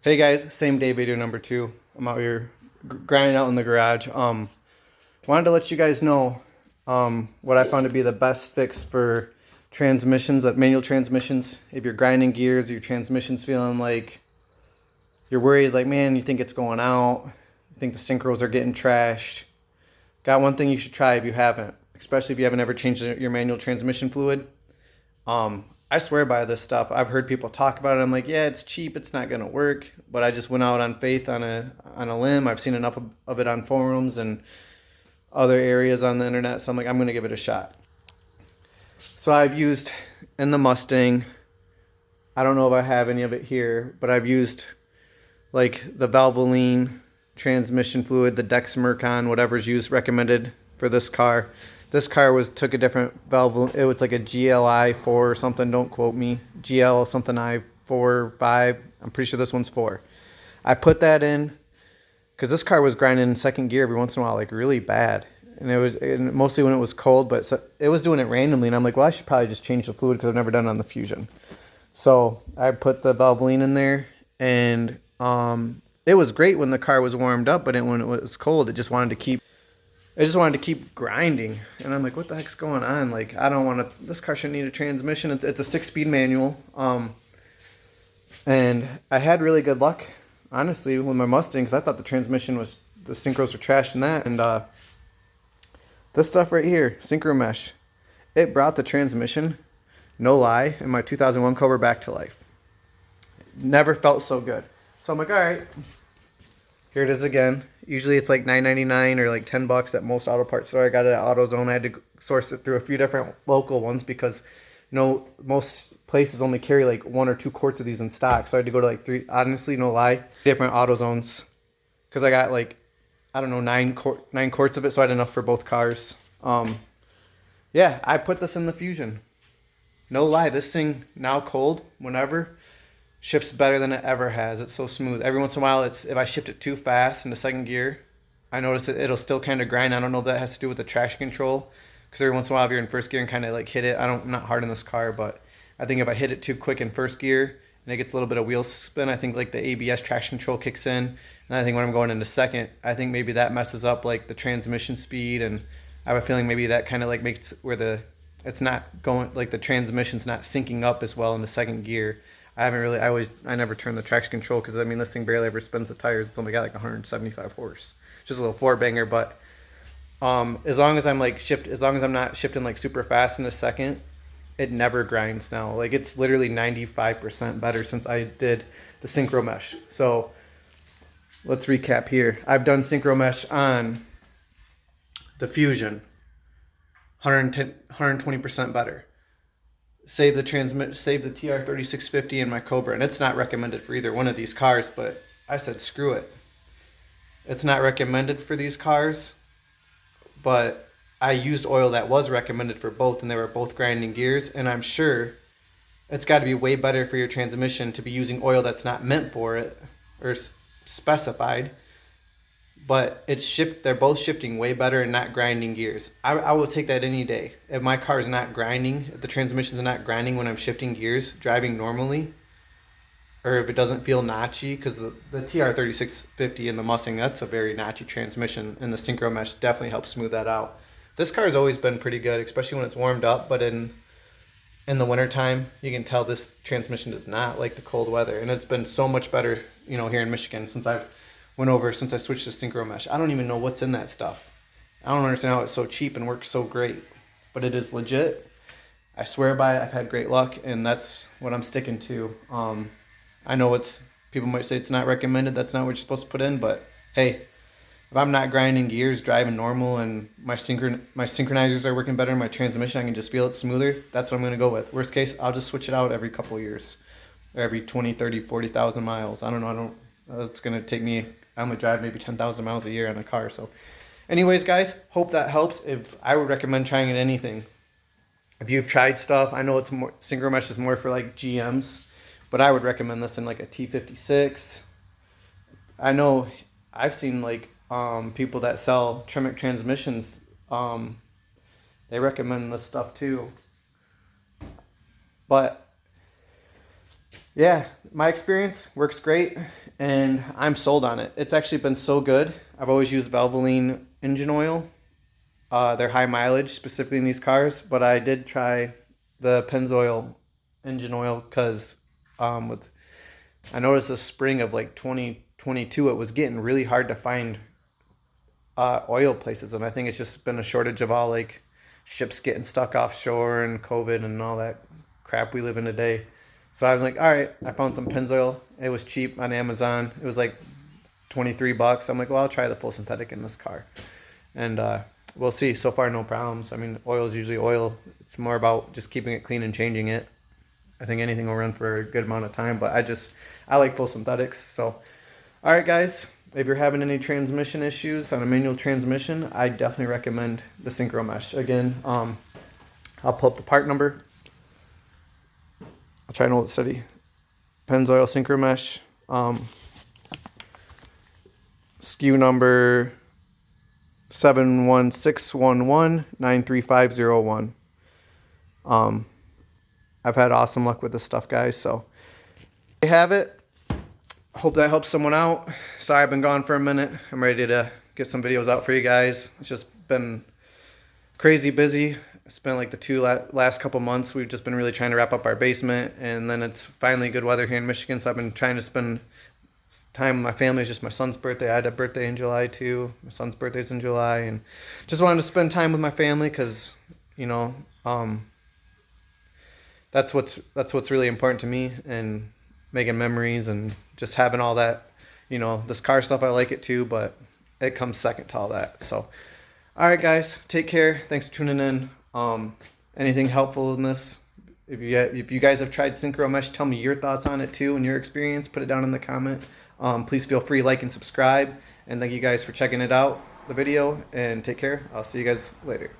Hey guys, same day video number 2. I'm out here grinding out in the garage. Wanted to let you guys know what I found to be the best fix for transmissions, like manual transmissions. If you're grinding gears, your transmission's feeling like you're worried, like man, you think it's going out, you think the Syncros are getting trashed. Got one thing you should try if you haven't, especially if you haven't ever changed your manual transmission fluid. I swear by this stuff. I've heard people talk about it. I'm like, yeah, it's cheap. It's not gonna work. But I just went out on faith on a limb. I've seen enough of it on forums and other areas on the internet. So I'm like, I'm gonna give it a shot. So I've used in the Mustang. I don't know if I have any of it here, but I've used like the Valvoline transmission fluid, the Dexmercon, whatever's used recommended for this car. This car took a different valve. It was like a GLI 4 or something. Don't quote me. GL something I 4 5. I'm pretty sure this one's 4. I put that in because this car was grinding in second gear every once in a while, like really bad. And mostly when it was cold, but it was doing it randomly. And I'm like, well, I should probably just change the fluid because I've never done it on the Fusion. So I put the Valvoline in there, and it was great when the car was warmed up, but when it was cold, it just wanted to keep grinding. And I'm like, what the heck's going on? Like, I don't want to, this car shouldn't need a transmission. It's a 6-speed manual. And I had really good luck, honestly, with my Mustang, because I thought the Syncros were trashed in that. And this stuff right here, Synchro Mesh, it brought the transmission, no lie, in my 2001 Cobra back to life. Never felt so good. So I'm like, all right, here it is again. Usually it's like $9.99 or like $10 at most auto parts store. I got it at AutoZone. I had to source it through a few different local ones because most places only carry like 1 or 2 quarts of these in stock. So I had to go to like 3, honestly, no lie, different AutoZones because I got like, I don't know, 9 quarts of it. So I had enough for both cars. Yeah, I put this in the Fusion. No lie, this thing now cold, whenever, shifts better than it ever has. It's so smooth. Every once in a while, if I shift it too fast into second gear, I notice it'll still kind of grind. I don't know if that has to do with the traction control, because every once in a while, if you're in first gear and kind of like hit it, I'm not hard on this car, but I think if I hit it too quick in first gear and it gets a little bit of wheel spin, I think like the ABS traction control kicks in. And I think when I'm going into second, I think maybe that messes up like the transmission speed, and I have a feeling maybe that kind of like makes where it's not going, like the transmission's not syncing up as well in the second gear. I never turn the traction control because I mean this thing barely ever spins the tires. It's only got like 175 horse, just a little 4-banger. But as long as I'm not shifting like super fast in a second, it never grinds now. Like it's literally 95% better since I did the Synchro Mesh. So let's recap here. I've done Synchro Mesh on the Fusion, 120% better. Save the TR3650 in my Cobra, and it's not recommended for either one of these cars, but I said screw it. It's not recommended for these cars, but I used oil that was recommended for both, and they were both grinding gears, and I'm sure it's got to be way better for your transmission to be using oil that's not meant for it or specified. But they're both shifting way better and not grinding gears. I will take that any day. If my car is not grinding, if the transmission's not grinding when I'm shifting gears, driving normally, or if it doesn't feel notchy, because the TR3650 in the Mustang, that's a very notchy transmission, and the Synchro Mesh definitely helps smooth that out. This car has always been pretty good, especially when it's warmed up, but in the wintertime, you can tell this transmission does not like the cold weather, and it's been so much better, here in Michigan since I switched to Synchro Mesh. I don't even know what's in that stuff. I don't understand how it's so cheap and works so great. But it is legit. I swear by it. I've had great luck, and that's what I'm sticking to. I know people might say it's not recommended. That's not what you're supposed to put in. But hey, if I'm not grinding gears, driving normal, and my synchronizers are working better in my transmission, I can just feel it smoother, that's what I'm going to go with. Worst case, I'll just switch it out every couple of years. Or every 20, 30, 40,000 miles. I don't know. It's going to take me... I'm going to drive maybe 10,000 miles a year on a car. So anyways, guys, hope that helps. I would recommend trying it anything. If you've tried stuff, I know Synchro Mesh is more for like GMs, but I would recommend this in like a T56. I know I've seen like people that sell Tremec transmissions. They recommend this stuff too. But yeah, my experience works great. and I'm sold on it. It's actually been so good. I've always used Valvoline engine oil. They're high mileage, specifically in these cars, but I did try the Pennzoil engine oil because with I noticed the spring of like 2022, it was getting really hard to find oil places, and I think it's just been a shortage of all like ships getting stuck offshore and COVID and all that crap we live in today. So I was like, all right, I found some Pennzoil. It was cheap on Amazon. It was like $23. I'm like, well, I'll try the full synthetic in this car, and we'll see. So far, no problems. I mean, oil is usually oil. It's more about just keeping it clean and changing it. I think anything will run for a good amount of time, but I like full synthetics. So, all right, guys, if you're having any transmission issues on a manual transmission, I definitely recommend the Syncro Mesh. Again, I'll pull up the part number. I'll try to hold it steady. Pennzoil Syncro Mesh. SKU number 71611935001. I've had awesome luck with this stuff, guys. So you have it. Hope that helps someone out. Sorry I've been gone for a minute. I'm ready to get some videos out for you guys. It's just been crazy busy. It's been like the last couple months. We've just been really trying to wrap up our basement, and then it's finally good weather here in Michigan. So I've been trying to spend time with my family. It's just my son's birthday. I had a birthday in July too. My son's birthday's in July, and just wanted to spend time with my family because, you know, that's what's really important to me, and making memories and just having all that. You know, this car stuff, I like it too, but it comes second to all that. So, all right, guys, take care. Thanks for tuning in. Anything helpful in this? If you guys have tried Syncro Mesh, tell me your thoughts on it too and your experience. Put it down in the comment. Please feel free to like and subscribe. And thank you guys for checking it out, the video, and take care. I'll see you guys later.